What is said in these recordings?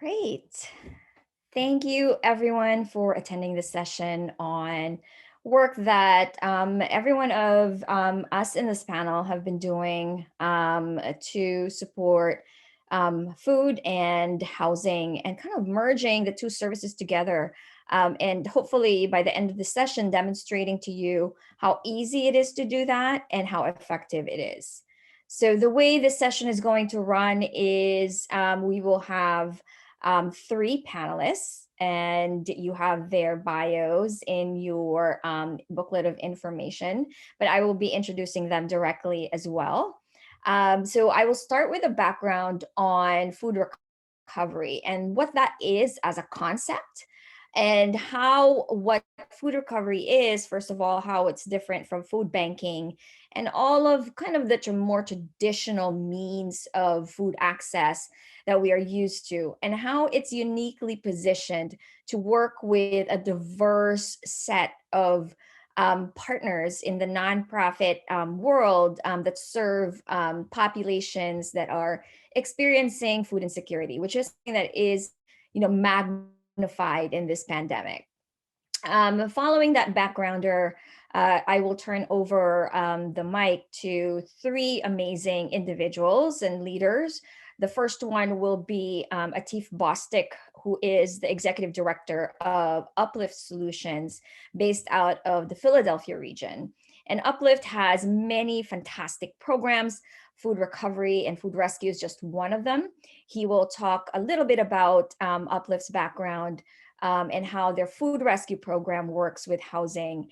Great. Thank you, everyone, for attending this session on work that every one of us in this panel have been doing to support food and housing and kind of merging the two services together. And hopefully by the end of the session, demonstrating to you how easy it is to do that and how effective it is. So the way this session is going to run is we will have three panelists, and you have their bios in your booklet of information, but I will be introducing them directly as well. So I will start with a background on food recovery and what that is as a concept, and how what food recovery is, first of all, how it's different from food banking and all of kind of the more traditional means of food access that we are used to, and how it's uniquely positioned to work with a diverse set of partners in the nonprofit world that serve populations that are experiencing food insecurity, which is something that is, magnified in this pandemic. Following that backgrounder, I will turn over the mic to three amazing individuals and leaders. The first one will be Atif Bostic, who is the executive director of Uplift Solutions based out of the Philadelphia region. And Uplift has many fantastic programs. Food recovery and food rescue is just one of them. He will talk a little bit about Uplift's background and how their food rescue program works with housing,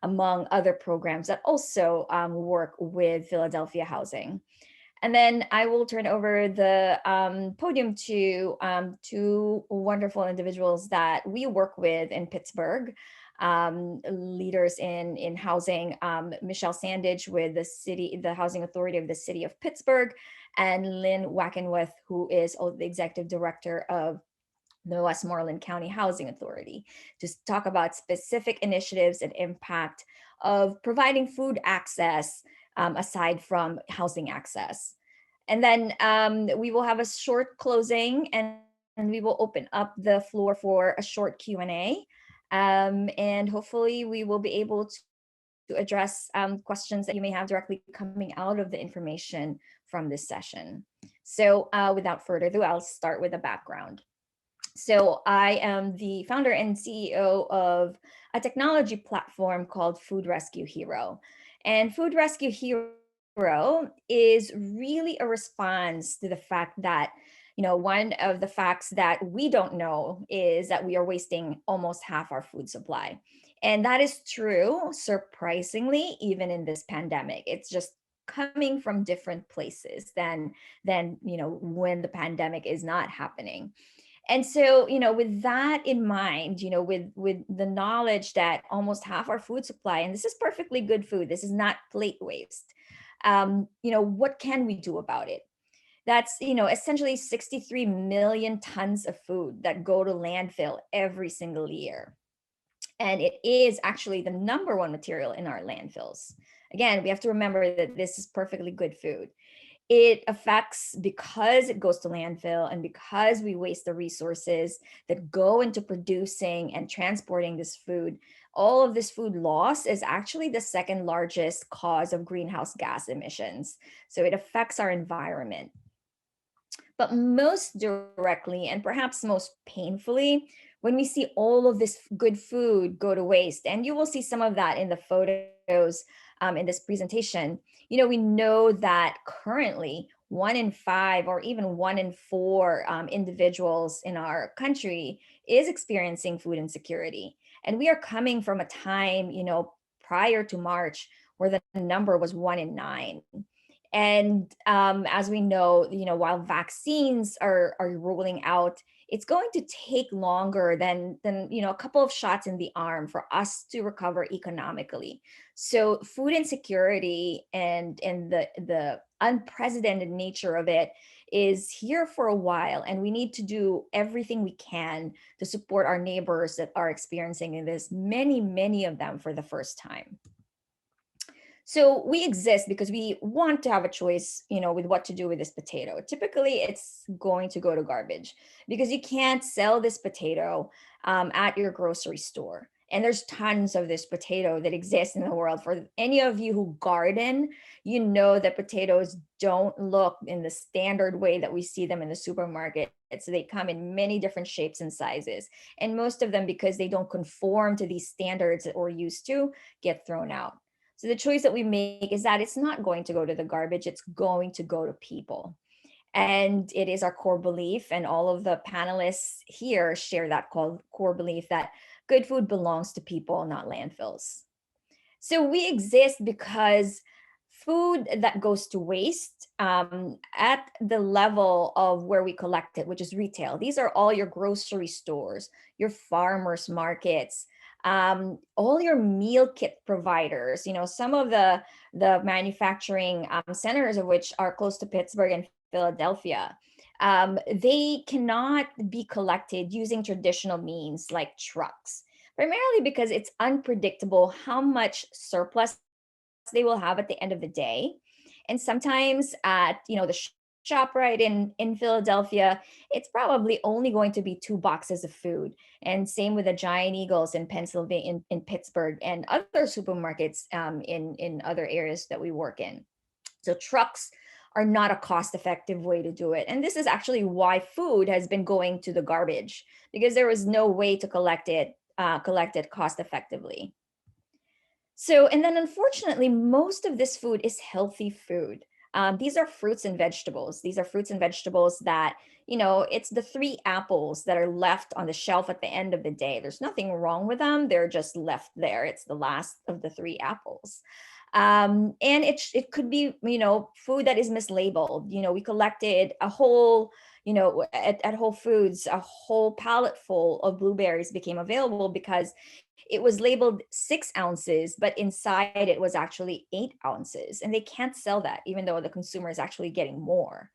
among other programs that also work with Philadelphia Housing. And then I will turn over the podium to two wonderful individuals that we work with in Pittsburgh, leaders in housing, Michelle Sandage with the Housing Authority of the City of Pittsburgh, and Lynn Wackenwith, who is the executive director of the Westmoreland County Housing Authority, to talk about specific initiatives and impact of providing food access aside from housing access. And then we will have a short closing, and we will open up the floor for a short Q&A. And hopefully we will be able to address questions that you may have directly coming out of the information from this session. So without further ado, I'll start with a background. So I am the founder and CEO of a technology platform called Food Rescue Hero. And Food Rescue Hero is really a response to the fact that, one of the facts that we don't know is that we are wasting almost half our food supply. And that is true, surprisingly, even in this pandemic. It's just coming from different places than when the pandemic is not happening. And so, with that in mind, with the knowledge that almost half our food supply, and this is perfectly good food, this is not plate waste, what can we do about it? That's, essentially 63 million tons of food that go to landfill every single year. And it is actually the number one material in our landfills. Again, we have to remember that this is perfectly good food. It affects, because it goes to landfill and because we waste the resources that go into producing and transporting this food, all of this food loss is actually the second largest cause of greenhouse gas emissions. So it affects our environment. But most directly, and perhaps most painfully, when we see all of this good food go to waste, and you will see some of that in the photos in this presentation, we know that currently 1 in 5 or even 1 in 4 individuals in our country is experiencing food insecurity. And we are coming from a time, prior to March, where the number was 1 in 9. And as we know, while vaccines are rolling out, it's going to take longer than a couple of shots in the arm for us to recover economically. So food insecurity and the unprecedented nature of it is here for a while, and we need to do everything we can to support our neighbors that are experiencing this, many of them for the first time. So we exist because we want to have a choice, with what to do with this potato. Typically, it's going to go to garbage because you can't sell this potato at your grocery store. And there's tons of this potato that exists in the world. For any of you who garden, you know that potatoes don't look in the standard way that we see them in the supermarket. So they come in many different shapes and sizes. And most of them, because they don't conform to these standards that we're used to, get thrown out. So the choice that we make is that it's not going to go to the garbage, it's going to go to people. And it is our core belief, and all of the panelists here share that core belief that good food belongs to people, not landfills. So we exist because food that goes to waste at the level of where we collect it, which is retail. These are all your grocery stores, your farmers markets, all your meal kit providers. Some of the manufacturing centers of which are close to Pittsburgh and Philadelphia. They cannot be collected using traditional means like trucks, primarily because it's unpredictable how much surplus they will have at the end of the day. And sometimes at the shop right in Philadelphia, it's probably only going to be 2 boxes of food. And same with the Giant Eagles in Pennsylvania, in Pittsburgh, and other supermarkets in other areas that we work in. So trucks are not a cost-effective way to do it. And this is actually why food has been going to the garbage, because there was no way to collect it cost effectively. So, and then unfortunately, most of this food is healthy food. These are fruits and vegetables. These are fruits and vegetables that, it's the 3 apples that are left on the shelf at the end of the day. There's nothing wrong with them. They're just left there. It's the last of the 3 apples. And it could be, food that is mislabeled. We collected a whole, at Whole Foods, a whole pallet full of blueberries became available because it was labeled 6 ounces, but inside it was actually 8 ounces. And they can't sell that, even though the consumer is actually getting more.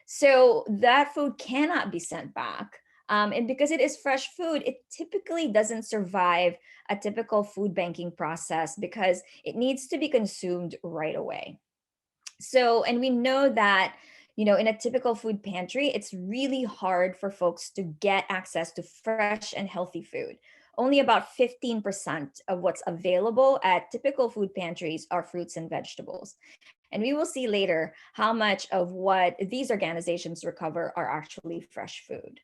So that food cannot be sent back. And because it is fresh food, it typically doesn't survive a typical food banking process because it needs to be consumed right away. So, and we know that, in a typical food pantry, it's really hard for folks to get access to fresh and healthy food. Only about 15% of what's available at typical food pantries are fruits and vegetables. And we will see later how much of what these organizations recover are actually fresh food.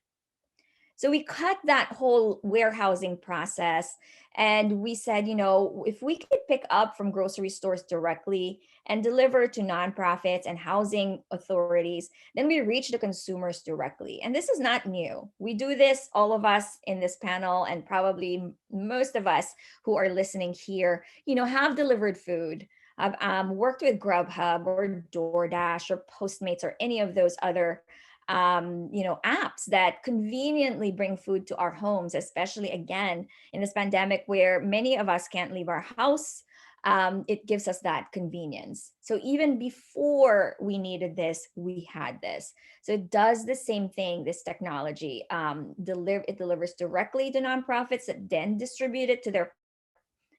So we cut that whole warehousing process and we said, if we could pick up from grocery stores directly and deliver to nonprofits and housing authorities, then we reach the consumers directly. And this is not new. We do this, all of us in this panel, and probably most of us who are listening here, have delivered food. I've worked with Grubhub or DoorDash or Postmates or any of those other apps that conveniently bring food to our homes, especially again in this pandemic where many of us can't leave our house. It gives us that convenience. So even before we needed this, we had this. So it does the same thing, this technology. It delivers directly to nonprofits that then distribute it to their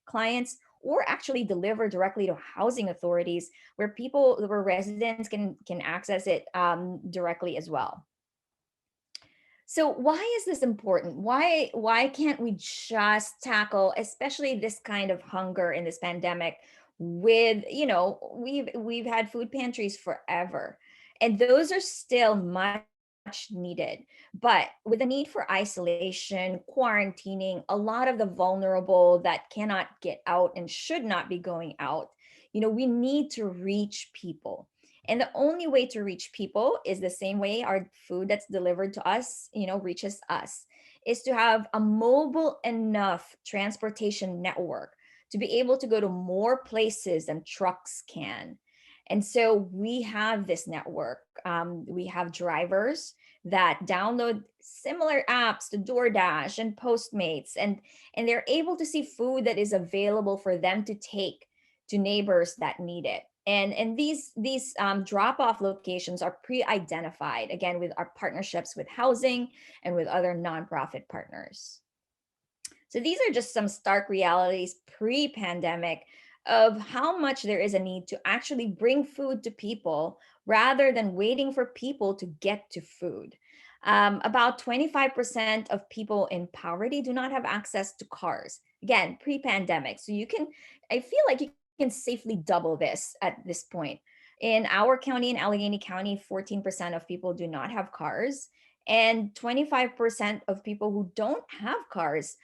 clients, or actually deliver directly to housing authorities where residents can access it directly as well. So why is this important? Why can't we just tackle, especially this kind of hunger in this pandemic with, we've had food pantries forever, and those are still much needed. But with the need for isolation, quarantining, a lot of the vulnerable that cannot get out and should not be going out, we need to reach people. And the only way to reach people is the same way our food that's delivered to us, reaches us, is to have a mobile enough transportation network to be able to go to more places than trucks can. And so we have this network. We have drivers that download similar apps to DoorDash and Postmates, and they're able to see food that is available for them to take to neighbors that need it. And these drop-off locations are pre-identified, again, with our partnerships with housing and with other nonprofit partners. So these are just some stark realities pre-pandemic of how much there is a need to actually bring food to people rather than waiting for people to get to food. About 25% of people in poverty do not have access to cars. Again, pre-pandemic. So I feel like you can safely double this at this point. In our county, in Allegheny County, 14% of people do not have cars, and 25% of people who don't have cars,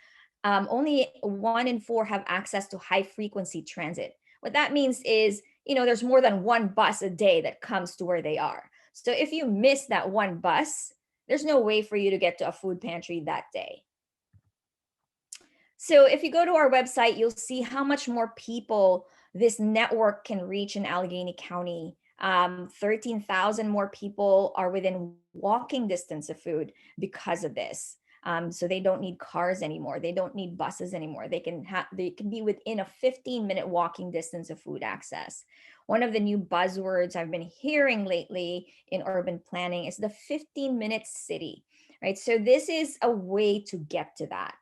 only 1 in 4 have access to high frequency transit. What that means is, there's more than one bus a day that comes to where they are. So if you miss that one bus, there's no way for you to get to a food pantry that day. So if you go to our website, you'll see how much more people this network can reach in Allegheny County. 13,000 more people are within walking distance of food because of this. So they don't need cars anymore. They don't need buses anymore. They can be within a 15-minute walking distance of food access. One of the new buzzwords I've been hearing lately in urban planning is the 15-minute city, right? So this is a way to get to that.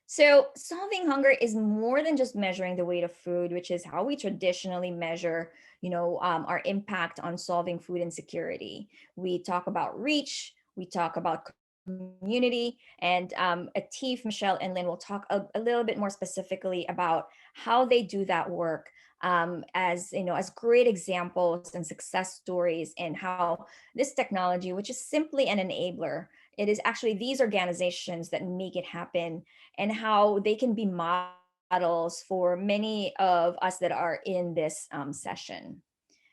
So solving hunger is more than just measuring the weight of food, which is how we traditionally measure, our impact on solving food insecurity. We talk about reach, we talk about community, and Atif, Michelle, and Lynn will talk a little bit more specifically about how they do that work, as great examples and success stories, and how this technology, which is simply an enabler, it is actually these organizations that make it happen, and how they can be models for many of us that are in this session.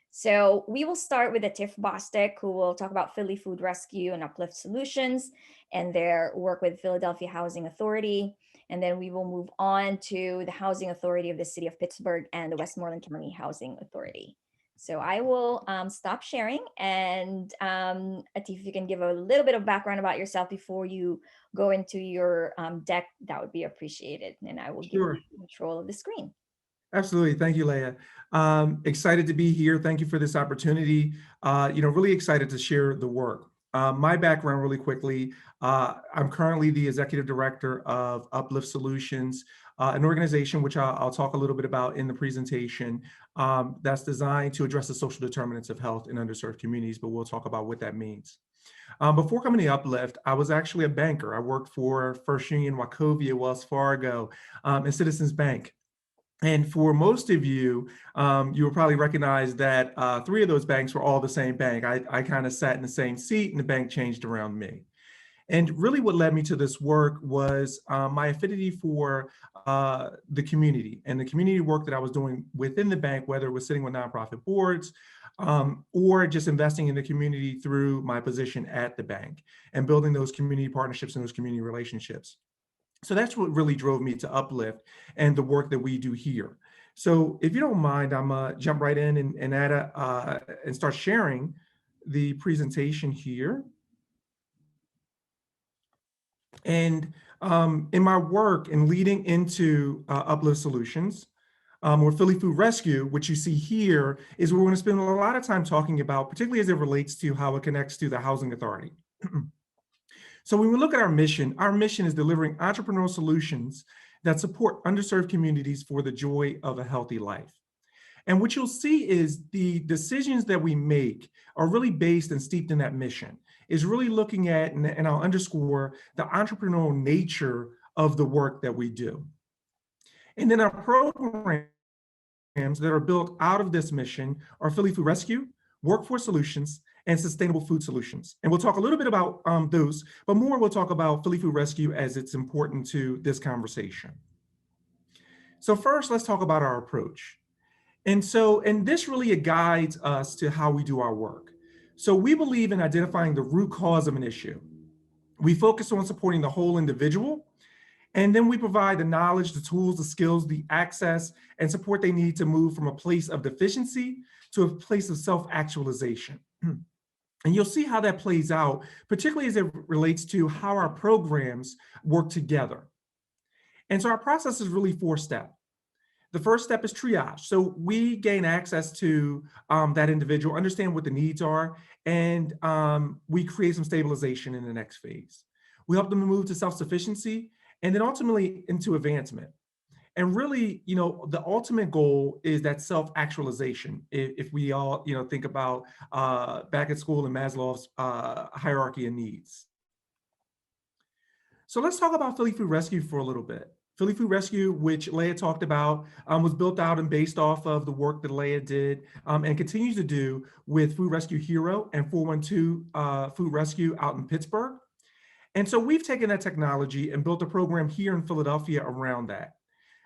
So we will start with Atif Bostic, who will talk about Philly Food Rescue and Uplift Solutions and their work with Philadelphia Housing Authority. And then we will move on to the Housing Authority of the City of Pittsburgh and the Westmoreland County Housing Authority. So I will stop sharing, and Atif, if you can give a little bit of background about yourself before you go into your deck, that would be appreciated. And I will give you control of the screen. Absolutely. Thank you, Leah. Excited to be here. Thank you for this opportunity. Really excited to share the work. My background really quickly, I'm currently the executive director of Uplift Solutions, an organization which I'll talk a little bit about in the presentation, that's designed to address the social determinants of health in underserved communities, but we'll talk about what that means. Before coming to Uplift, I was actually a banker. I worked for First Union, Wachovia, Wells Fargo, and Citizens Bank. And for most of you, you will probably recognize that 3 of those banks were all the same bank. I kind of sat in the same seat and the bank changed around me. And really what led me to this work was my affinity for the community and the community work that I was doing within the bank, whether it was sitting with nonprofit boards or just investing in the community through my position at the bank and building those community partnerships and those community relationships. So that's what really drove me to Uplift and the work that we do here. So if you don't mind, I'm gonna jump right in and and start sharing the presentation here. And in my work in leading into Uplift Solutions, or Philly Food Rescue, which you see here, is we're going to spend a lot of time talking about, particularly as it relates to how it connects to the Housing Authority. So when we look at our mission is delivering entrepreneurial solutions that support underserved communities for the joy of a healthy life. And what you'll see is the decisions that we make are really based and steeped in that mission, is really looking at, and I'll underscore, the entrepreneurial nature of the work that we do. And then our programs that are built out of this mission are Philly Food Rescue, Workforce Solutions, and Sustainable Food Solutions. And we'll talk a little bit about those, but more we'll talk about Philly Food Rescue as it's important to this conversation. So first, let's talk about our approach. And this really guides us to how we do our work. So we believe in identifying the root cause of an issue. We focus on supporting the whole individual, and then we provide the knowledge, the tools, the skills, the access, and support they need to move from a place of deficiency to a place of self-actualization. And you'll see how that plays out, particularly as it relates to how our programs work together. And so our process is really 4-step. The first step is triage. So we gain access to that individual, understand what the needs are, and we create some stabilization in the next phase. We help them to move to self-sufficiency and then ultimately into advancement. And really, the ultimate goal is that self-actualization. If we all, think about back at school in Maslow's hierarchy of needs. So let's talk about Philly Food Rescue for a little bit. Philly Food Rescue, which Leah talked about, was built out and based off of the work that Leah did and continues to do with Food Rescue Hero and 412 Food Rescue out in Pittsburgh. And so we've taken that technology and built a program here in Philadelphia around that,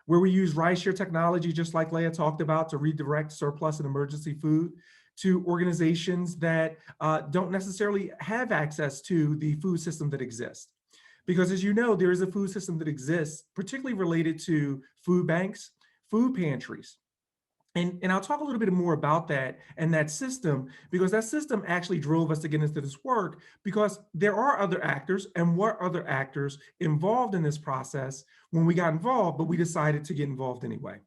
where we use rideshare technology, just like Leah talked about, to redirect surplus and emergency food to organizations that don't necessarily have access to the food system that exists. Because as you know, there is a food system that exists, particularly related to food banks, food pantries. And I'll talk a little bit more about that and that system, because that system actually drove us to get into this work, because there are other actors and were other actors involved in this process when we got involved, but we decided to get involved anyway.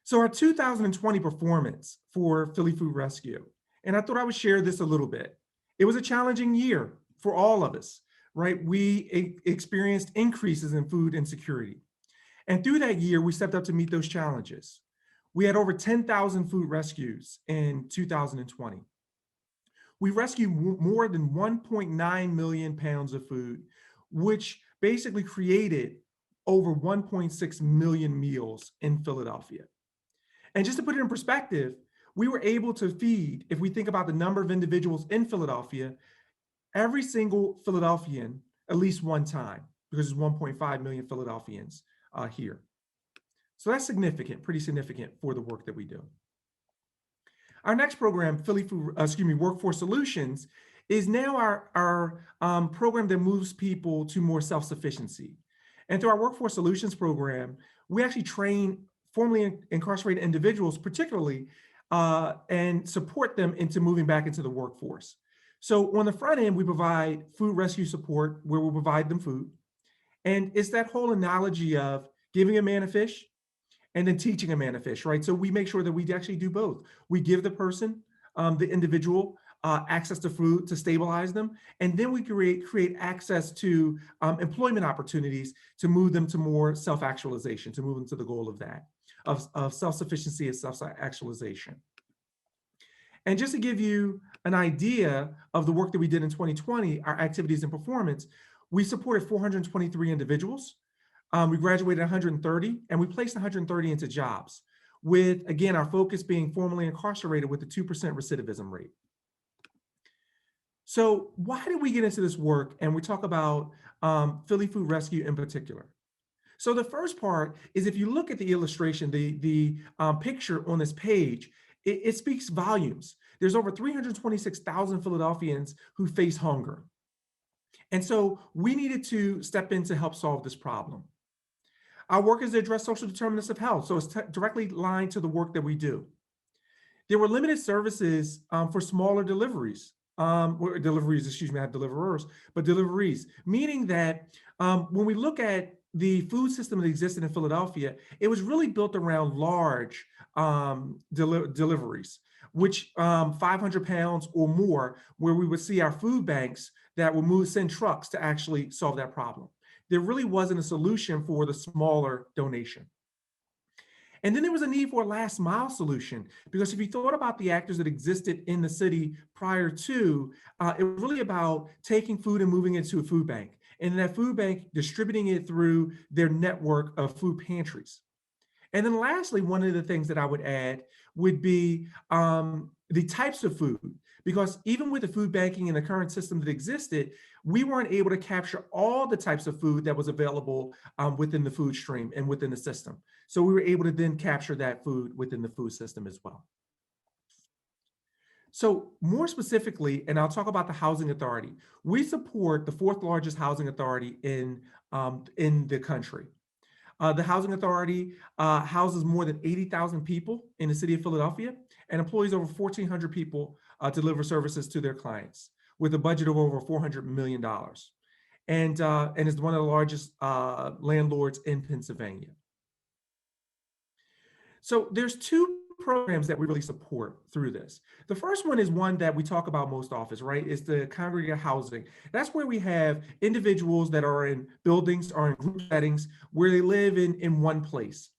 So our 2020 performance for Philly Food Rescue, and I thought I would share this a little bit. It was a challenging year for all of us, right? We experienced increases in food insecurity. And through that year, we stepped up to meet those challenges. We had over 10,000 food rescues in 2020. We rescued more than 1.9 million pounds of food, which basically created over 1.6 million meals in Philadelphia. And just to put it in perspective, we were able to feed, if we think about the number of individuals in Philadelphia, every single Philadelphian at least one time, because there's 1.5 million Philadelphians here. So that's significant, pretty significant for the work that we do. Our next program, Workforce Solutions, is now our program that moves people to more self-sufficiency. And through our Workforce Solutions program, we actually train formerly incarcerated individuals, particularly, and support them into moving back into the workforce. So on the front end, we provide food rescue support where we'll provide them food. And it's that whole analogy of giving a man a fish and then teaching a man to fish, right? So we make sure that we actually do both. We give the person, the individual, access to food to stabilize them, and then we create access to employment opportunities to move them to more self-actualization, to move them to the goal of that, of self-sufficiency and self-actualization. And just to give you an idea of the work that we did in 2020, our activities and performance, we supported 423 individuals. We graduated 130, and we placed 130 into jobs, with, again, our focus being formerly incarcerated with a 2% recidivism rate. So why did we get into this work? And we talk about Philly Food Rescue in particular. So the first part is, if you look at the illustration, the picture on this page, it speaks volumes. There's over 326,000 Philadelphians who face hunger. And so we needed to step in to help solve this problem. Our work is to address social determinants of health, so it's directly aligned to the work that we do. There were limited services for smaller deliveries, not deliverers, but deliveries, meaning that when we look at the food system that existed in Philadelphia, it was really built around large deliveries, which 500 pounds or more, where we would see our food banks that would send trucks to actually solve that problem. There really wasn't a solution for the smaller donation. And then there was a need for a last mile solution, because if you thought about the actors that existed in the city prior to, it was really about taking food and moving it to a food bank, and that food bank distributing it through their network of food pantries. And then lastly, one of the things that I would add would be the types of food, because even with the food banking and the current system that existed, we weren't able to capture all the types of food that was available within the food stream and within the system. So we were able to then capture that food within the food system as well. So more specifically, and I'll talk about the housing authority, we support the fourth largest housing authority in the country. The housing authority houses more than 80,000 people in the city of Philadelphia and employs over 1,400 people to deliver services to their clients, with a budget of over $400 million, and is one of the largest landlords in Pennsylvania. So there's two programs that we really support through this. The first one is one that we talk about most often, right? Is the Congregate Housing. That's where we have individuals that are in buildings or in group settings where they live in one place.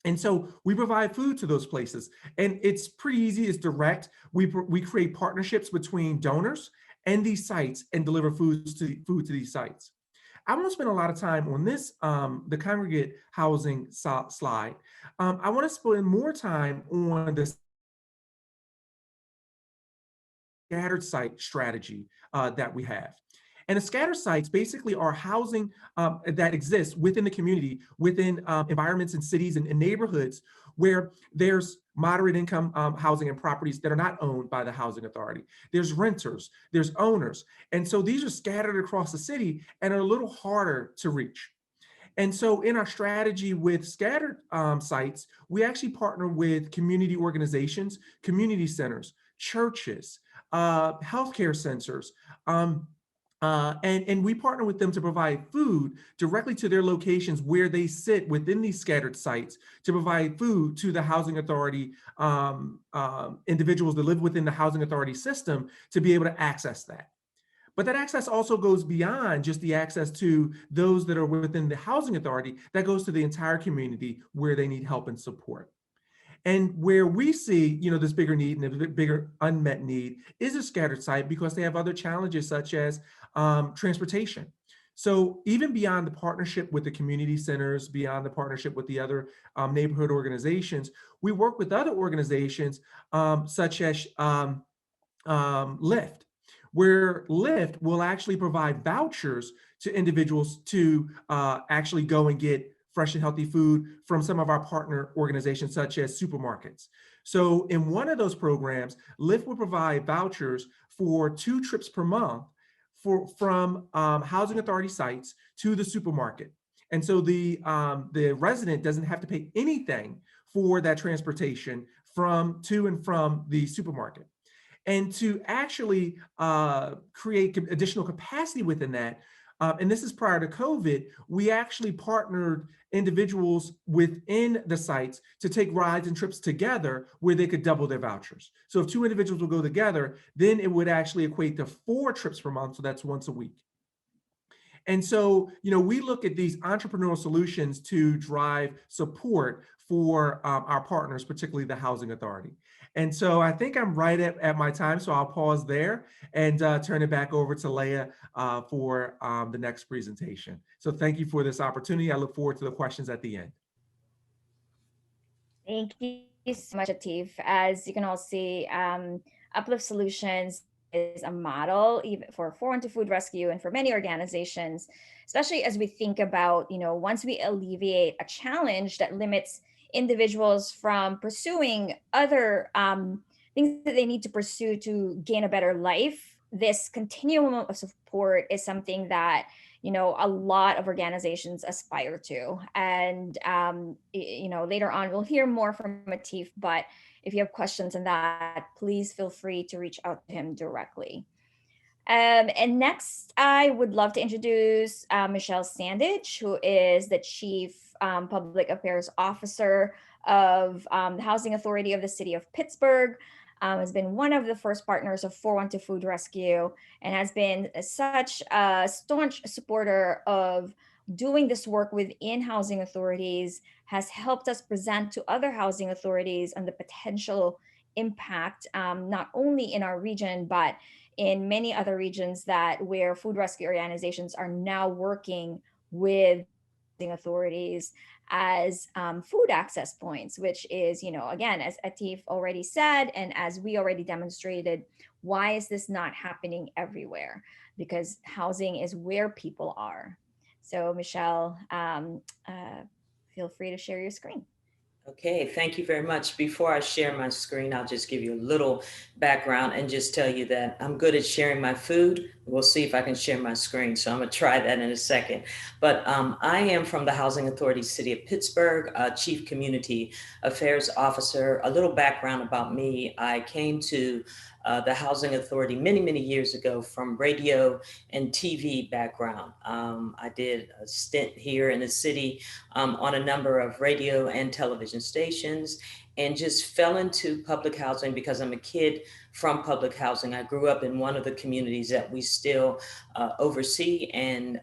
And so we provide food to those places, and it's pretty easy. It's direct. We create partnerships between donors and these sites and deliver food to these sites. I want to spend a lot of time on this, the congregate housing slide. I want to spend more time on the scattered site strategy that we have. And the scatter sites basically are housing that exists within the community, within environments and cities and neighborhoods where there's moderate income housing and properties that are not owned by the housing authority. There's renters, there's owners. And so these are scattered across the city and are a little harder to reach. And so in our strategy with scattered sites, we actually partner with community organizations, community centers, churches, healthcare centers, and we partner with them to provide food directly to their locations where they sit within these scattered sites to provide food to the housing authority individuals that live within the housing authority system to be able to access that. But that access also goes beyond just the access to those that are within the housing authority. That goes to the entire community where they need help and support. And where we see, this bigger need and a bigger unmet need is a scattered site because they have other challenges such as transportation. So even beyond the partnership with the community centers, beyond the partnership with the other neighborhood organizations, we work with other organizations such as Lyft, where Lyft will actually provide vouchers to individuals to actually go and get fresh and healthy food from some of our partner organizations, such as supermarkets. So in one of those programs, Lyft will provide vouchers for 2 trips per month from housing authority sites to the supermarket. And so the resident doesn't have to pay anything for that transportation to and from the supermarket. And to actually create additional capacity within that, and this is prior to COVID, we actually partnered individuals within the sites to take rides and trips together where they could double their vouchers. So if 2 individuals will go together, then it would actually equate to 4 trips per month. So that's once a week. And so, we look at these entrepreneurial solutions to drive support for our partners, particularly the housing authority. And so I think I'm right at my time, so I'll pause there and turn it back over to Leah for the next presentation. So thank you for this opportunity. I look forward to the questions at the end. Thank you so much, Atif. As you can all see, Uplift Solutions is a model even for 412 Food Rescue and for many organizations, especially as we think about, once we alleviate a challenge that limits individuals from pursuing other things that they need to pursue to gain a better life, this continuum of support is something that a lot of organizations aspire to. And later on we'll hear more from Atif, but if you have questions on that, please feel free to reach out to him directly. And next, I would love to introduce Michelle Sandage, who is the Chief Public Affairs Officer of the Housing Authority of the City of Pittsburgh. Has been one of the first partners of 412 Food Rescue and has been such a staunch supporter of doing this work within housing authorities, has helped us present to other housing authorities on the potential impact, not only in our region, but in many other regions where food rescue organizations are now working with authorities as food access points, which is, again, as Atif already said, and as we already demonstrated, why is this not happening everywhere? Because housing is where people are. So Michelle, feel free to share your screen. Okay, thank you very much. Before I share my screen, I'll just give you a little background and just tell you that I'm good at sharing my food, We'll see if I can share my screen. So I'm gonna try that in a second. But I am from the Housing Authority City of Pittsburgh, Chief Community Affairs Officer. A little background about me. I came to the Housing Authority many, many years ago from radio and TV background. I did a stint here in the city on a number of radio and television stations, and just fell into public housing because I'm a kid from public housing. I grew up in one of the communities that we still oversee, and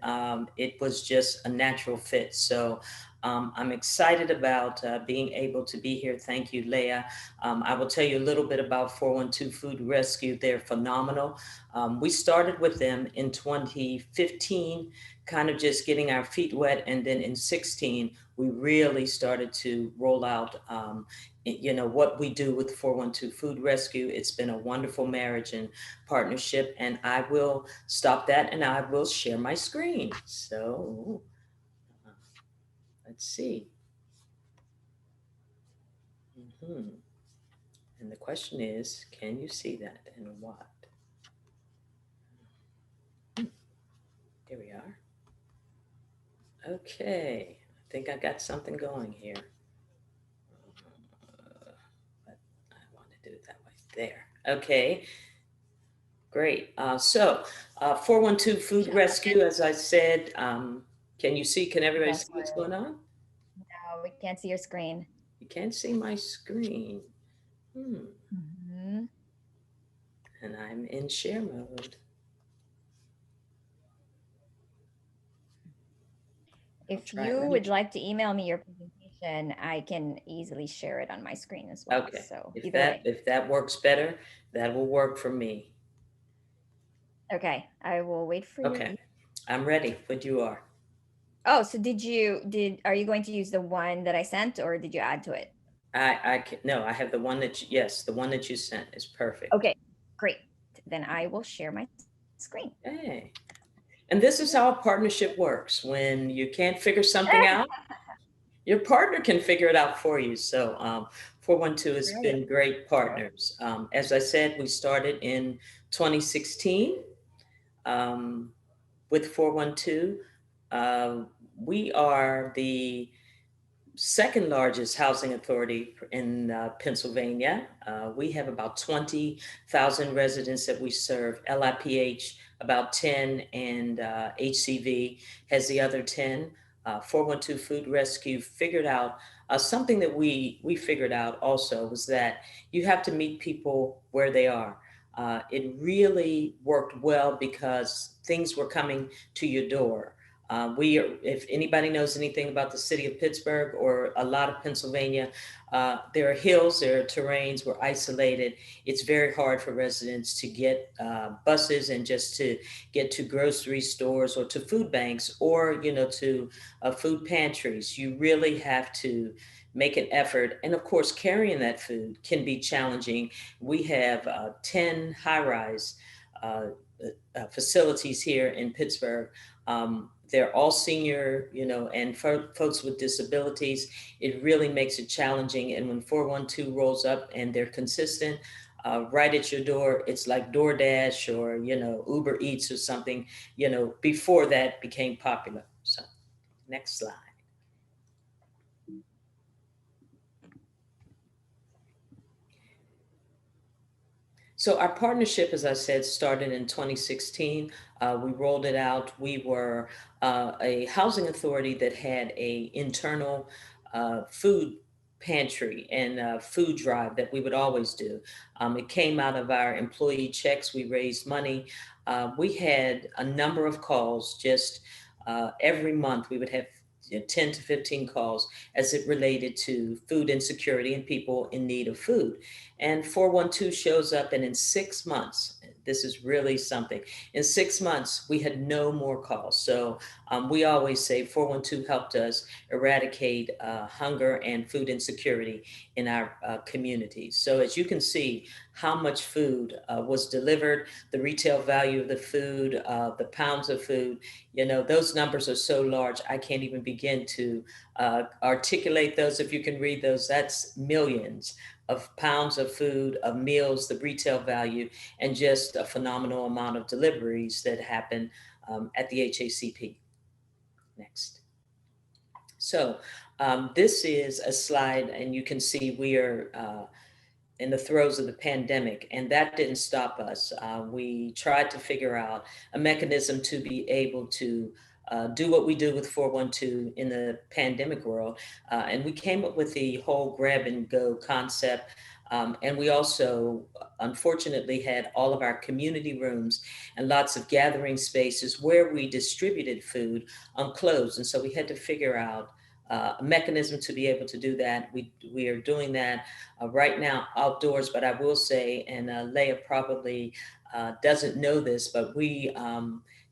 it was just a natural fit. So I'm excited about being able to be here. Thank you, Leah. I will tell you a little bit about 412 Food Rescue. They're phenomenal. We started with them in 2015, kind of just getting our feet wet. And then in 16, we really started to roll out what we do with 412 Food Rescue. It's been a wonderful marriage and partnership, and I will stop that and I will share my screen. So let's see. And the question is, can you see that and what? Here we are. Okay, I think I got something going here. But I want to do it that way. There. Okay. Great. 412 Food Rescue, as I said, can you see, can everybody see what's going on? No, we can't see your screen. You can't see my screen. Mm-hmm. And I'm in share mode. If you would like to email me your presentation, I can easily share it on my screen as well. Okay. So If that works better, that will work for me. Okay, I will wait for you. Okay, I'm ready, but you are. Oh, so are you going to use the one that I sent, or did you add to it? No, I have the one that the one that you sent is perfect. Okay, great. Then I will share my screen. Hey. And this is how a partnership works. When you can't figure something out, your partner can figure it out for you. So 412 has been great partners. As I said, we started in 2016 with 412. We are the second largest housing authority in Pennsylvania. We have about 20,000 residents that we serve. LIPH about 10, and HCV has the other 10. 412 Food Rescue figured out something that we figured out also was that you have to meet people where they are. It really worked well because things were coming to your door. If anybody knows anything about the city of Pittsburgh or a lot of Pennsylvania, there are hills, there are terrains, we're isolated. It's very hard for residents to get buses and just to get to grocery stores or to food banks or, to food pantries. You really have to make an effort. And of course, carrying that food can be challenging. We have 10 high-rise facilities here in Pittsburgh. They're all senior, and for folks with disabilities, it really makes it challenging. And when 412 rolls up and they're consistent, right at your door, it's like DoorDash or, Uber Eats or something, before that became popular. So next slide. So our partnership, as I said, started in 2016. We rolled it out. We were a housing authority that had a internal food pantry and food drive that we would always do. It came out of our employee checks. We raised money. We had a number of calls just every month. We would have 10 to 15 calls as it related to food insecurity and people in need of food. And 412 shows up, and in 6 months, this is really something. In 6 months, we had no more calls. So we always say 412 helped us eradicate hunger and food insecurity in our communities. So as you can see, how much food was delivered, the retail value of the food, the pounds of food, those numbers are so large, I can't even begin to articulate those. If you can read those, that's millions of pounds of food, of meals, the retail value, and just a phenomenal amount of deliveries that happen at the HACP. Next. So this is a slide, and you can see we are in the throes of the pandemic, and that didn't stop us. We tried to figure out a mechanism to be able to do what we do with 412 in the pandemic world. And we came up with the whole grab and go concept. And we also, unfortunately, had all of our community rooms and lots of gathering spaces where we distributed food closed. And so we had to figure out a mechanism to be able to do that. We are doing that right now outdoors, but I will say, and Leah probably doesn't know this, but we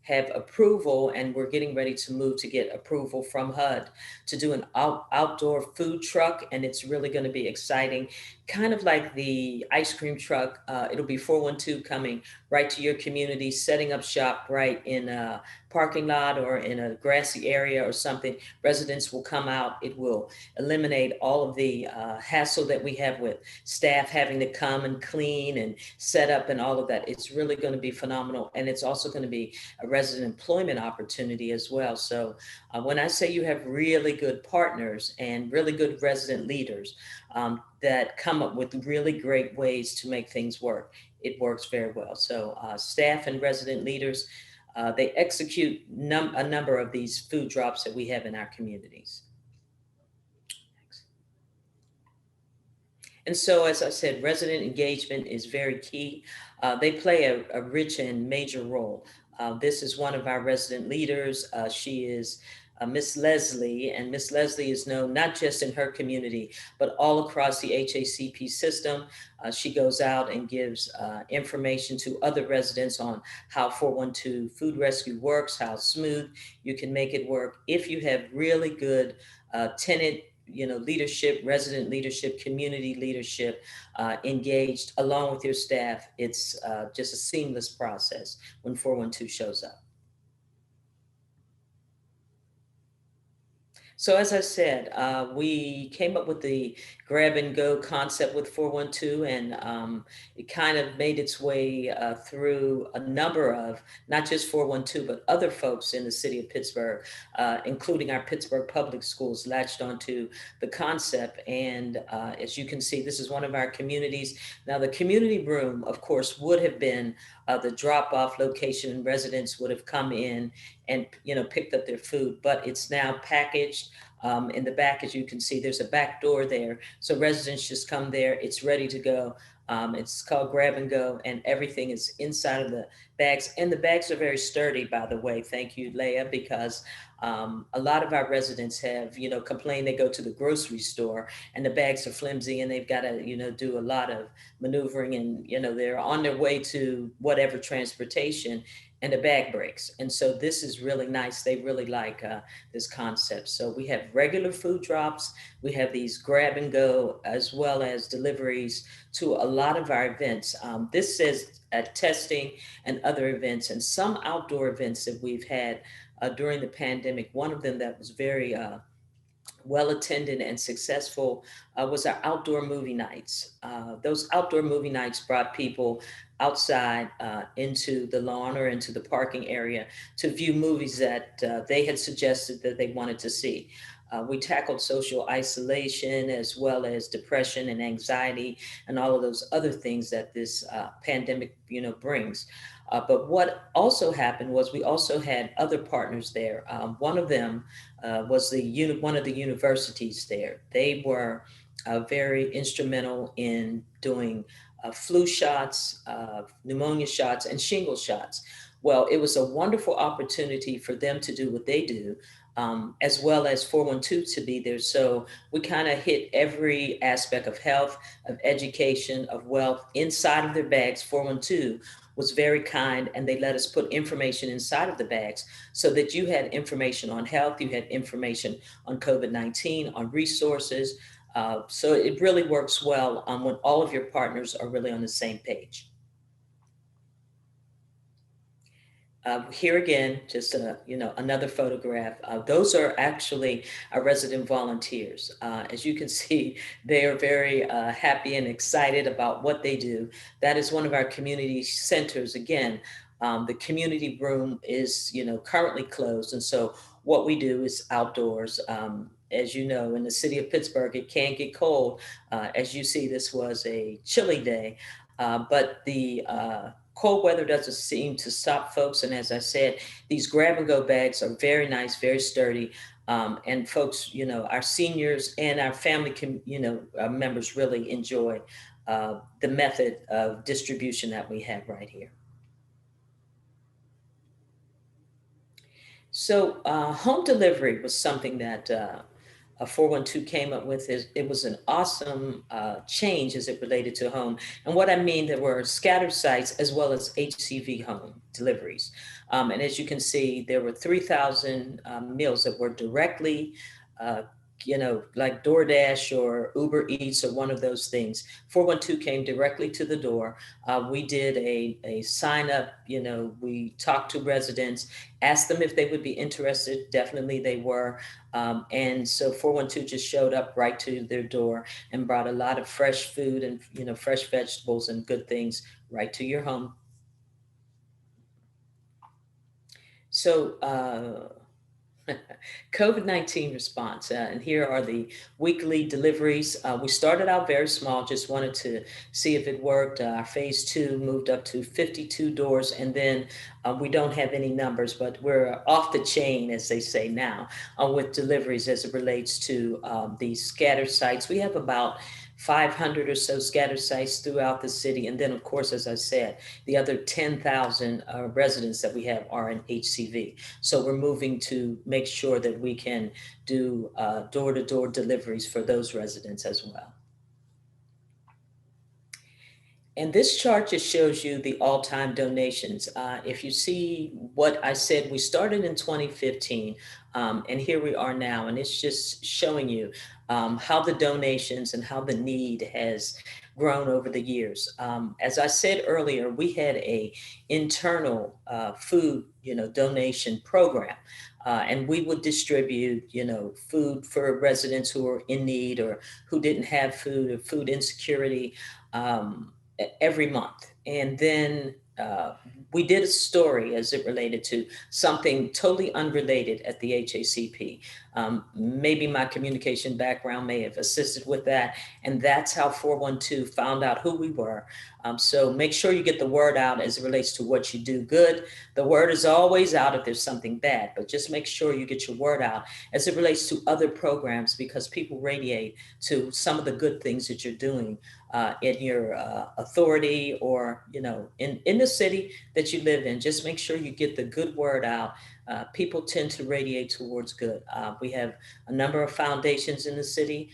have approval, and we're getting ready to move to get approval from HUD to do an outdoor food truck, and it's really going to be exciting, kind of like the ice cream truck. It'll be 412 coming right to your community, setting up shop right in a parking lot or in a grassy area or something. Residents will come out. It will eliminate all of the hassle that we have with staff having to come and clean and set up and all of that. It's really going to be phenomenal. And it's also going to be a resident employment opportunity as well. So when I say you have really good partners and really good resident leaders that come up with really great ways to make things work, it works very well. So staff and resident leaders, they execute a number of these food drops that we have in our communities. And so, as I said, resident engagement is very key. They play a rich and major role. This is one of our resident leaders. She is Miss Leslie, and Miss Leslie is known not just in her community, but all across the HACP system. She goes out and gives information to other residents on how 412 food rescue works, how smooth you can make it work. If you have really good tenant leadership, resident leadership, community leadership engaged along with your staff, it's just a seamless process when 412 shows up. So as I said, we came up with the grab and go concept with 412, and it kind of made its way through a number of, not just 412, but other folks in the city of Pittsburgh, including our Pittsburgh public schools, latched onto the concept. And as you can see, this is one of our communities. Now, the community room, of course, would have been the drop-off location. Residents would have come in and picked up their food, but it's now packaged. In the back, as you can see, there's a back door there. So residents just come there, it's ready to go. It's called grab and go, and everything is inside of the bags. And the bags are very sturdy, by the way. Thank you, Leah, because a lot of our residents have, complained they go to the grocery store and the bags are flimsy and they've got to, do a lot of maneuvering, and, they're on their way to whatever transportation and the bag breaks. And so this is really nice. They really like this concept. So we have regular food drops. We have these grab and go, as well as deliveries to a lot of our events. This says testing and other events, and some outdoor events that we've had during the pandemic. One of them that was very well attended and successful was our outdoor movie nights. Those outdoor movie nights brought people outside into the lawn or into the parking area to view movies that they had suggested that they wanted to see. We tackled social isolation, as well as depression and anxiety and all of those other things that this pandemic brings. But what also happened was we also had other partners there. One of them was one of the universities there. They were very instrumental in doing flu shots, pneumonia shots, and shingle shots. Well, it was a wonderful opportunity for them to do what they do, as well as 412 to be there. So we kind of hit every aspect of health, of education, of wealth inside of their bags. 412 was very kind, and they let us put information inside of the bags so that you had information on health, you had information on COVID-19, on resources. So it really works well when all of your partners are really on the same page. Here again, just another photograph. Those are actually our resident volunteers. As you can see, they are very happy and excited about what they do. That is one of our community centers. Again, the community room is currently closed, and so what we do is outdoors. As you know, in the city of Pittsburgh, it can get cold. As you see, this was a chilly day, but the cold weather doesn't seem to stop folks. And as I said, these grab and go bags are very nice, very sturdy. And folks, our seniors and our family, members really enjoy the method of distribution that we have right here. So home delivery was something that 412 came up with. It was an awesome change as it related to home. And what I mean, there were scattered sites as well as HCV home deliveries. And as you can see, there were 3,000 meals that were directly uh, like DoorDash or Uber Eats or one of those things. 412 came directly to the door. We did a sign up, we talked to residents, asked them if they would be interested. Definitely they were. And so 412 just showed up right to their door and brought a lot of fresh food and, fresh vegetables and good things right to your home. So, COVID-19 response, and here are the weekly deliveries. We started out very small, just wanted to see if it worked. Our phase 2 moved up to 52 doors, and then we don't have any numbers, but we're off the chain, as they say now, with deliveries as it relates to these scattered sites. We have about 500 or so scattered sites throughout the city. And then, of course, as I said, the other 10,000 residents that we have are in HCV. So we're moving to make sure that we can do door-to-door deliveries for those residents as well. And this chart just shows you the all-time donations. If you see what I said, we started in 2015, and here we are now, and it's just showing you how the donations and how the need has grown over the years. As I said earlier, we had a internal food, donation program. And we would distribute, food for residents who are in need or who didn't have food or food insecurity. Every month. And then we did a story as it related to something totally unrelated at the HACP. Maybe my communication background may have assisted with that. And that's how 412 found out who we were. So make sure you get the word out as it relates to what you do good. The word is always out if there's something bad, but just make sure you get your word out as it relates to other programs, because people radiate to some of the good things that you're doing in your authority or, in the city that you live in. Just make sure you get the good word out. People tend to radiate towards good. We have a number of foundations in the city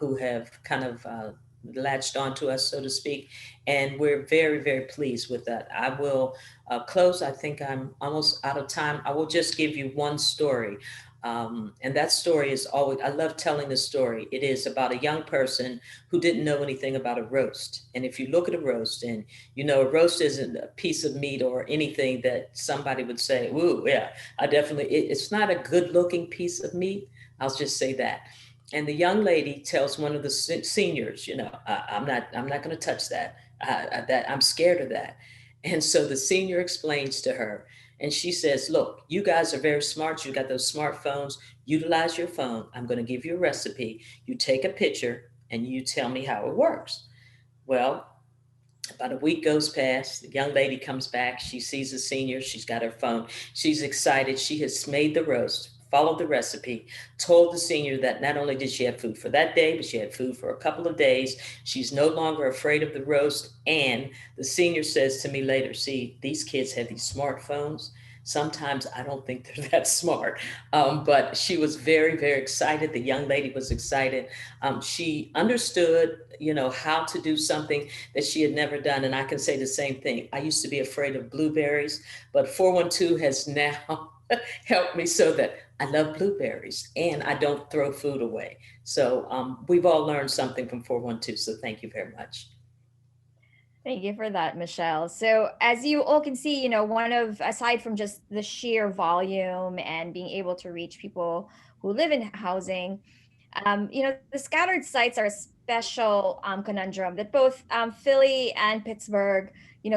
who have kind of latched onto us, so to speak, and we're very, very pleased with that. I will close. I think I'm almost out of time. I will just give you one story. And that story is always, I love telling the story. It is about a young person who didn't know anything about a roast. And if you look at a roast, and a roast isn't a piece of meat or anything that somebody would say, ooh, yeah, it's not a good looking piece of meat. I'll just say that. And the young lady tells one of the seniors, I'm not going to touch that. That I'm scared of that. And so the senior explains to her, and she says, look, you guys are very smart. You got those smartphones. Utilize your phone. I'm going to give you a recipe. You take a picture and you tell me how it works. Well, about a week goes past. The young lady comes back. She sees the senior. She's got her phone. She's excited. She has made the roast, followed the recipe, told the senior that not only did she have food for that day, but she had food for a couple of days. She's no longer afraid of the roast. And the senior says to me later, see, these kids have these smartphones. Sometimes I don't think they're that smart. But she was very, very excited. The young lady was excited. She understood, how to do something that she had never done. And I can say the same thing. I used to be afraid of blueberries, but 412 has now helped me so that I love blueberries and I don't throw food away. So we've all learned something from 412. So thank you very much. Thank you for that, Michelle. So as you all can see, aside from just the sheer volume and being able to reach people who live in housing, the scattered sites are a special conundrum that both Philly and Pittsburgh,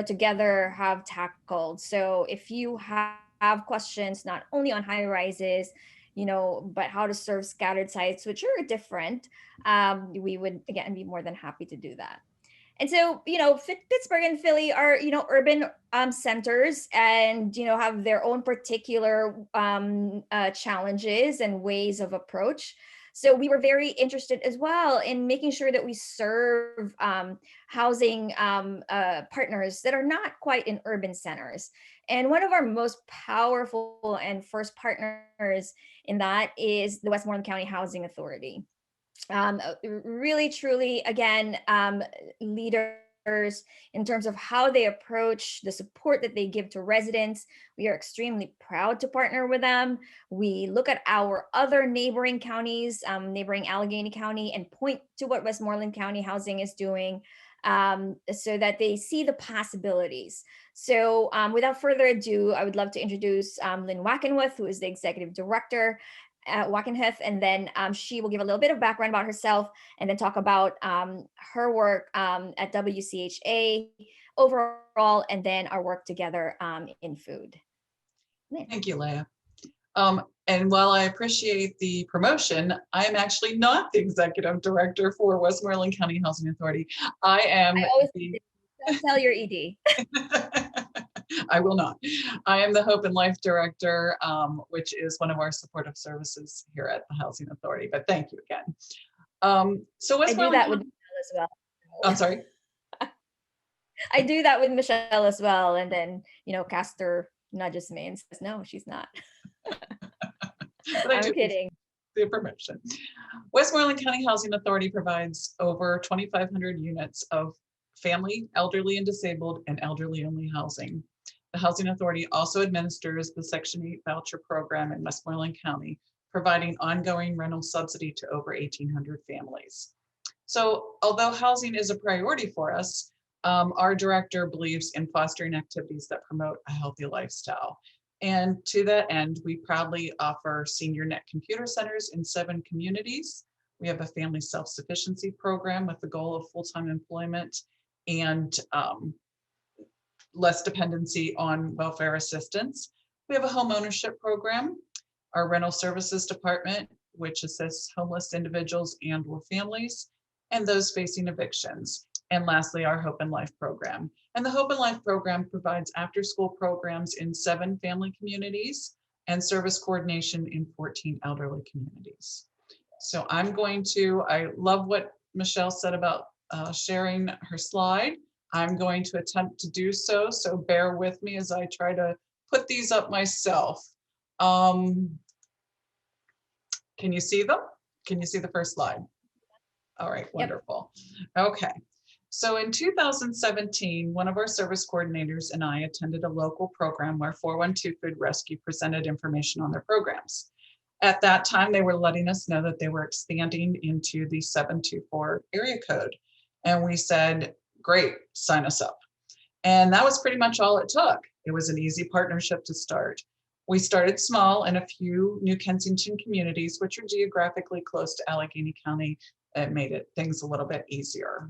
together have tackled. So if you have questions not only on high rises, but how to serve scattered sites, which are different, we would again be more than happy to do that. And so, Pittsburgh and Philly are, urban centers and, have their own particular challenges and ways of approach. So we were very interested as well in making sure that we serve housing partners that are not quite in urban centers. And one of our most powerful and first partners in that is the Westmoreland County Housing Authority. Really truly again, leaders in terms of how they approach the support that they give to residents. We are extremely proud to partner with them. We look at our other neighboring counties, neighboring Allegheny County, and point to what Westmoreland County Housing is doing, so that they see the possibilities. So without further ado, I would love to introduce Lynn Wackenwith, who is the executive director at Wackenhith, and then she will give a little bit of background about herself and then talk about her work at WCHA overall, and then our work together in food. Thank you, Leah. And while I appreciate the promotion, I am actually not the executive director for Westmoreland County Housing Authority. I am Don't tell your ED. I will not. I am the Hope and Life Director, which is one of our supportive services here at the Housing Authority. But thank you again. So I do that with Michelle as well. I'm sorry. I do that with Michelle as well, and then Castor nudges me and says, "No, she's not." I'm kidding. The promotion. Westmoreland County Housing Authority provides over 2,500 units of family, elderly and disabled, and elderly only housing. The Housing Authority also administers the Section 8 voucher program in Westmoreland County, providing ongoing rental subsidy to over 1,800 families. So although housing is a priority for us, our director believes in fostering activities that promote a healthy lifestyle. And to that end, we proudly offer senior net computer centers in 7 communities. We have a family self-sufficiency program with the goal of full-time employment and less dependency on welfare assistance. We have a home ownership program, our rental services department, which assists homeless individuals and or families, and those facing evictions. And lastly, our Hope and Life program. And the Hope and Life program provides after-school programs in 7 family communities and service coordination in 14 elderly communities. So I love what Michelle said about sharing her slide. I'm going to attempt to do so, so bear with me as I try to put these up myself. Can you see them? Can you see the first slide? All right, wonderful. Yep. Okay, so in 2017, one of our service coordinators and I attended a local program where 412 Food Rescue presented information on their programs. At that time, they were letting us know that they were expanding into the 724 area code. And we said, great, sign us up. And that was pretty much all it took. It was an easy partnership to start. We started small in a few New Kensington communities, which are geographically close to Allegheny County. It made things a little bit easier.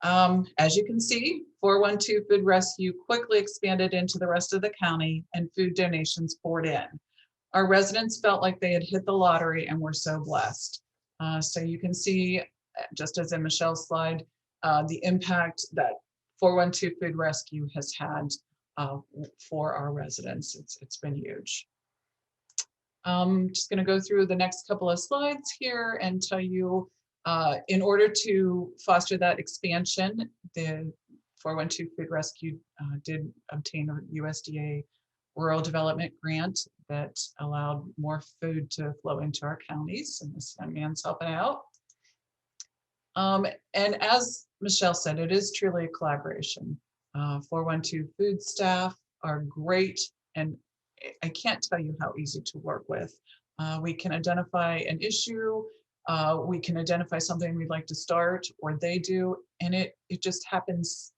As you can see, 412 Food Rescue quickly expanded into the rest of the county and food donations poured in. Our residents felt like they had hit the lottery and were so blessed. So you can see, just as in Michelle's slide, the impact that 412 Food Rescue has had for our residents. It's been huge. Just going to go through the next couple of slides here and tell you, in order to foster that expansion, the 412 Food Rescue did obtain a USDA Rural Development Grant that allowed more food to flow into our counties, and this young man's helping out. And as Michelle said, it is truly a collaboration. 412 food staff are great, and I can't tell you how easy to work with. We can identify an issue We can identify something we'd like to start, or they do, and it just happens.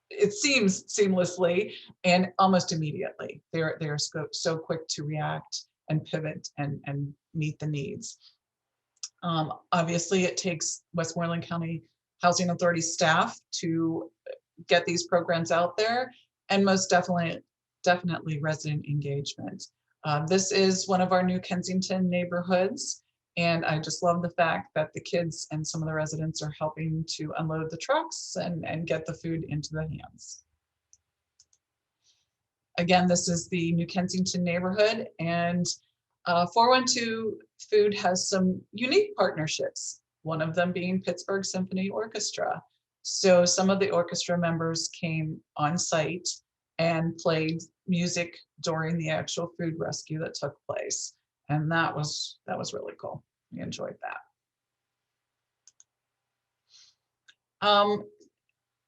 It seems seamlessly and almost immediately. They're so quick to react and pivot and meet the needs. Obviously, it takes Westmoreland County Housing Authority staff to get these programs out there, and most definitely resident engagement. This is one of our new Kensington neighborhoods, and I just love the fact that the kids and some of the residents are helping to unload the trucks and get the food into the hands. Again, this is the New Kensington neighborhood, and 412 Food has some unique partnerships, one of them being Pittsburgh Symphony Orchestra. So some of the orchestra members came on site and played music during the actual food rescue that took place. And that was really cool. We enjoyed that.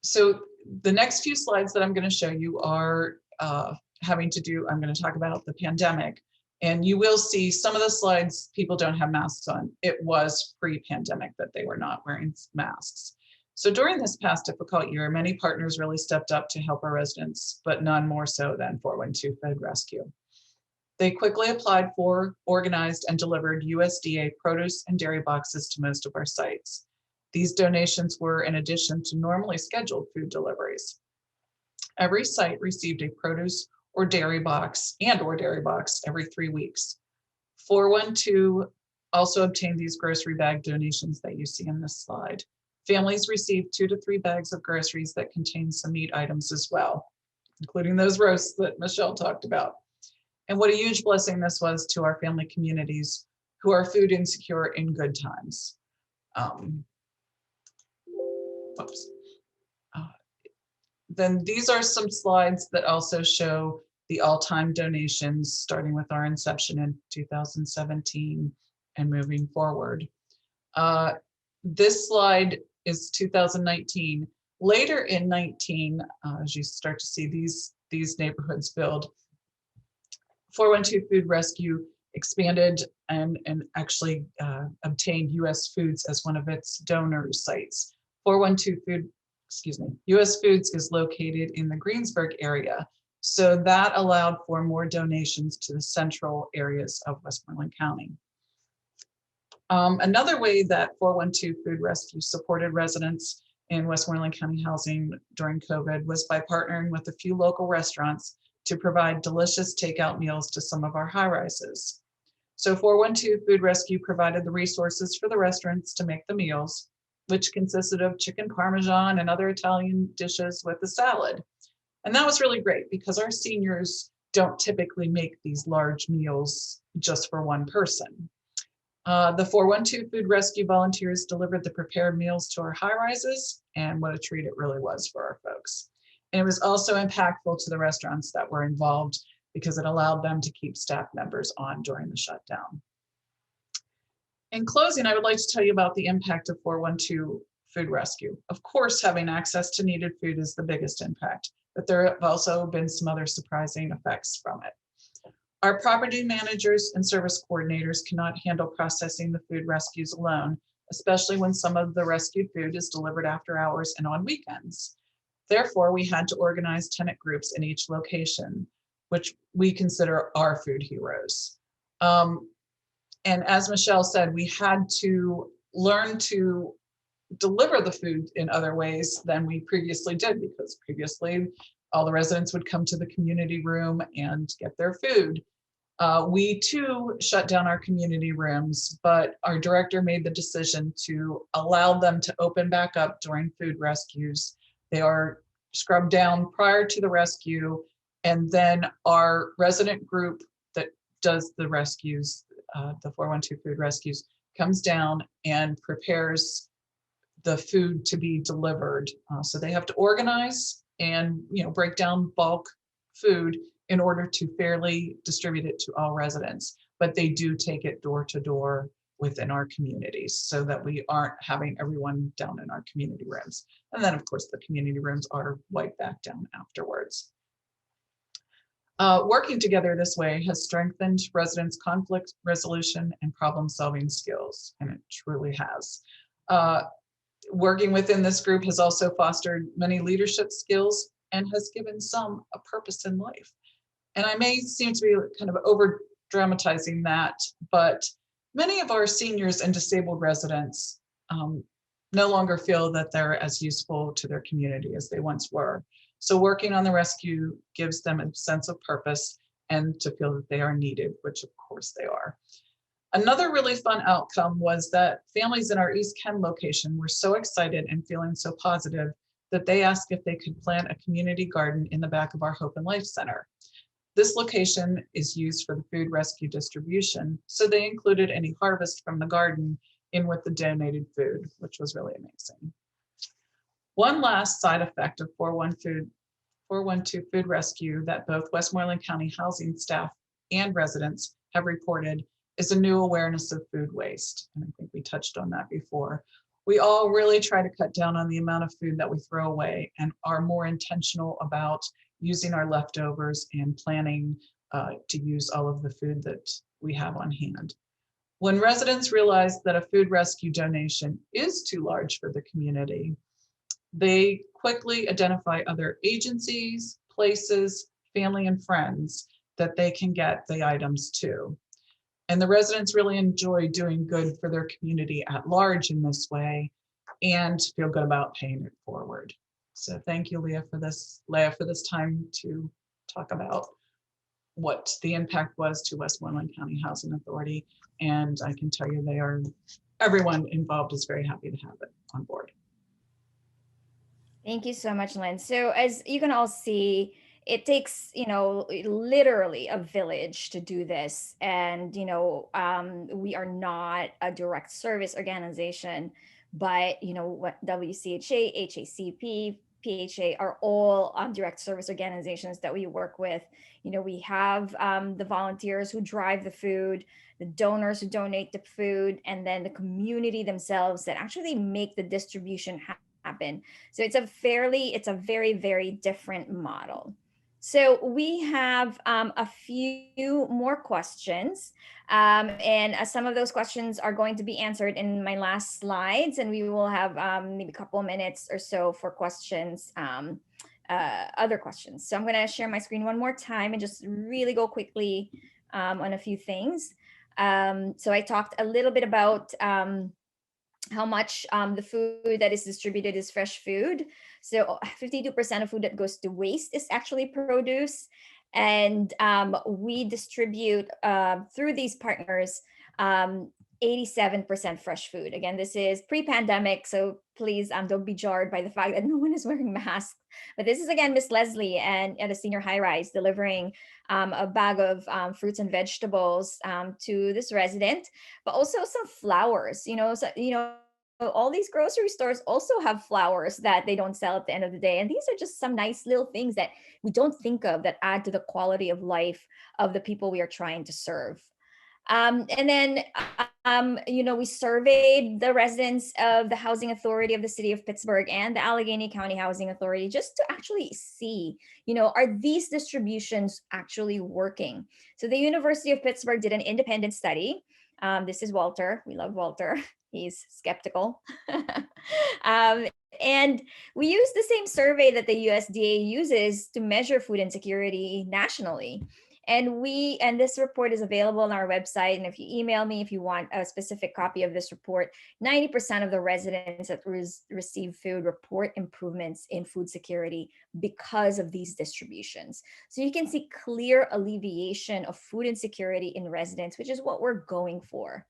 So the next few slides that I'm going to show you are I'm going to talk about the pandemic. And you will see some of the slides, people don't have masks on. It was pre-pandemic that they were not wearing masks. So during this past difficult year, many partners really stepped up to help our residents, but none more so than 412 Food Rescue. They quickly applied for, organized, and delivered USDA produce and dairy boxes to most of our sites. These donations were in addition to normally scheduled food deliveries. Every site received a produce or dairy box every 3 weeks. 412 also obtained these grocery bag donations that you see in this slide. Families received 2 to 3 bags of groceries that contain some meat items as well, including those roasts that Michelle talked about. And what a huge blessing this was to our family communities who are food insecure in good times. Then these are some slides that also show the all-time donations, starting with our inception in 2017 and moving forward. This slide is 2019. Later in 19, as you start to see these neighborhoods build, 412 Food Rescue expanded and actually obtained US Foods as one of its donor sites. 412 US Foods is located in the Greensburg area. So that allowed for more donations to the central areas of Westmoreland County. Another way that 412 Food Rescue supported residents in Westmoreland County housing during COVID was by partnering with a few local restaurants to provide delicious takeout meals to some of our high rises. So 412 Food Rescue provided the resources for the restaurants to make the meals, which consisted of chicken parmesan and other Italian dishes with a salad. And that was really great because our seniors don't typically make these large meals just for one person. The 412 Food Rescue volunteers delivered the prepared meals to our high rises, and what a treat it really was for our folks. And it was also impactful to the restaurants that were involved because it allowed them to keep staff members on during the shutdown. In closing, I would like to tell you about the impact of 412 Food Rescue. Of course, having access to needed food is the biggest impact, but there have also been some other surprising effects from it. Our property managers and service coordinators cannot handle processing the food rescues alone, especially when some of the rescued food is delivered after hours and on weekends. Therefore, we had to organize tenant groups in each location, which we consider our food heroes. And as Michelle said, we had to learn to deliver the food in other ways than we previously did, because previously all the residents would come to the community room and get their food. We too shut down our community rooms, but our director made the decision to allow them to open back up during food rescues. They are scrubbed down prior to the rescue, and then our resident group that does the rescues, the 412 Food Rescues, comes down and prepares the food to be delivered. So they have to organize and break down bulk food in order to fairly distribute it to all residents, but they do take it door to door within our communities so that we aren't having everyone down in our community rooms. And then of course the community rooms are wiped back down afterwards. Working together this way has strengthened residents' conflict resolution and problem-solving skills, and it truly has. Working within this group has also fostered many leadership skills and has given some a purpose in life. And I may seem to be kind of over dramatizing that, but many of our seniors and disabled residents no longer feel that they're as useful to their community as they once were. So working on the rescue gives them a sense of purpose and to feel that they are needed, which of course they are. Another really fun outcome was that families in our East Ken location were so excited and feeling so positive that they asked if they could plant a community garden in the back of our Hope and Life Center. This location is used for the food rescue distribution, so they included any harvest from the garden in with the donated food, which was really amazing. One last side effect of 412 Food Rescue that both Westmoreland County housing staff and residents have reported is a new awareness of food waste. And I think we touched on that before. We all really try to cut down on the amount of food that we throw away and are more intentional about using our leftovers and planning to use all of the food that we have on hand. When residents realize that a food rescue donation is too large for the community, they quickly identify other agencies, places, family, and friends that they can get the items to. And the residents really enjoy doing good for their community at large in this way and feel good about paying it forward. So thank you, Leah, for this time to talk about what the impact was to Westmoreland County Housing Authority. And I can tell you everyone involved is very happy to have it on board. Thank you so much, Lynn. So as you can all see, it takes, literally a village to do this. And, we are not a direct service organization, but, what WCHA, HACP, PHA are all direct service organizations that we work with. We have the volunteers who drive the food, the donors who donate the food, and then the community themselves that actually make the distribution happen. So it's a very, very different model. So we have a few more questions, and some of those questions are going to be answered in my last slides, and we will have maybe a couple of minutes or so for questions, other questions. So I'm going to share my screen one more time and just really go quickly on a few things. So I talked a little bit about how much the food that is distributed is fresh food. So 52% of food that goes to waste is actually produce. And we distribute through these partners 87% fresh food. Again, this is pre-pandemic, so please don't be jarred by the fact that no one is wearing masks. But this is, again, Miss Leslie and at a senior high-rise delivering a bag of fruits and vegetables to this resident, but also some flowers. All these grocery stores also have flowers that they don't sell at the end of the day. And these are just some nice little things that we don't think of that add to the quality of life of the people we are trying to serve. And then, we surveyed the residents of the Housing Authority of the City of Pittsburgh and the Allegheny County Housing Authority just to actually see, are these distributions actually working? So the University of Pittsburgh did an independent study. This is Walter. We love Walter. He's skeptical. And we use the same survey that the USDA uses to measure food insecurity nationally. And this report is available on our website. And if you email me, if you want a specific copy of this report, 90% of the residents that receive food report improvements in food security because of these distributions. So you can see clear alleviation of food insecurity in residents, which is what we're going for.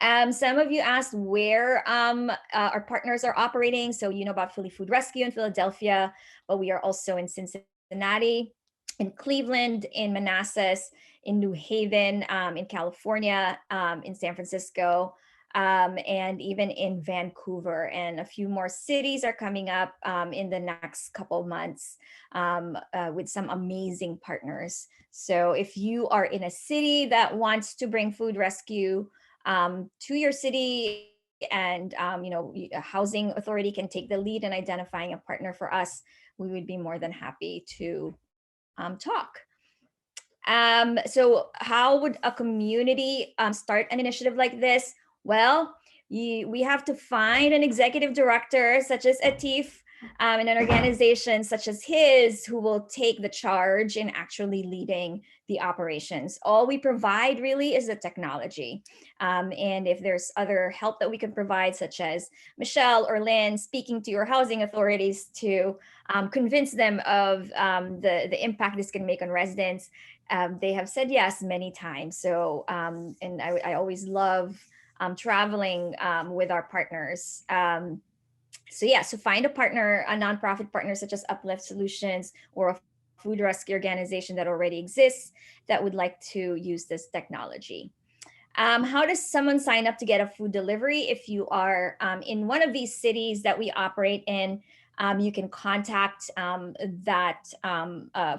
Some of you asked where our partners are operating. So you know about Philly Food Rescue in Philadelphia, but we are also in Cincinnati, in Cleveland, in Manassas, in New Haven, in California, in San Francisco, and even in Vancouver. And a few more cities are coming up in the next couple of months with some amazing partners. So if you are in a city that wants to bring food rescue to your city, and a housing authority can take the lead in identifying a partner for us, we would be more than happy to talk. So how would a community start an initiative like this? Well, we have to find an executive director such as Atif, in an organization such as his, who will take the charge in actually leading the operations. All we provide really is the technology. And if there's other help that we can provide, such as Michelle or Lynn speaking to your housing authorities to convince them of the impact this can make on residents, they have said yes many times. So, and I always love traveling with our partners. So yeah, so find a partner, a nonprofit partner such as Uplift Solutions or a food rescue organization that already exists that would like to use this technology. How does someone sign up to get a food delivery? If you are in one of these cities that we operate in, you can contact that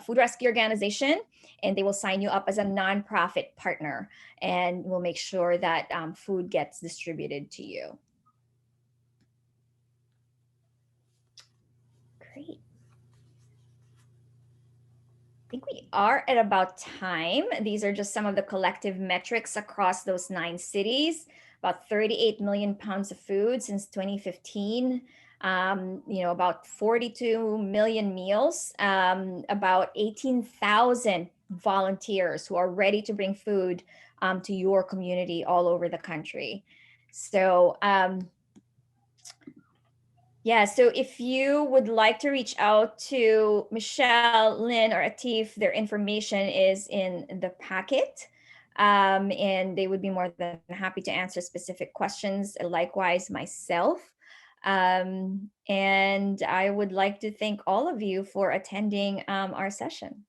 food rescue organization, and they will sign you up as a nonprofit partner, and we'll make sure that food gets distributed to you. Great. I think we are at about time. These are just some of the collective metrics across those 9 cities. About 38 million pounds of food since 2015. About 42 million meals. About 18,000 volunteers who are ready to bring food to your community all over the country. So yeah, so if you would like to reach out to Michelle, Lynn, or Atif, their information is in the packet. And they would be more than happy to answer specific questions, likewise myself. And I would like to thank all of you for attending our session.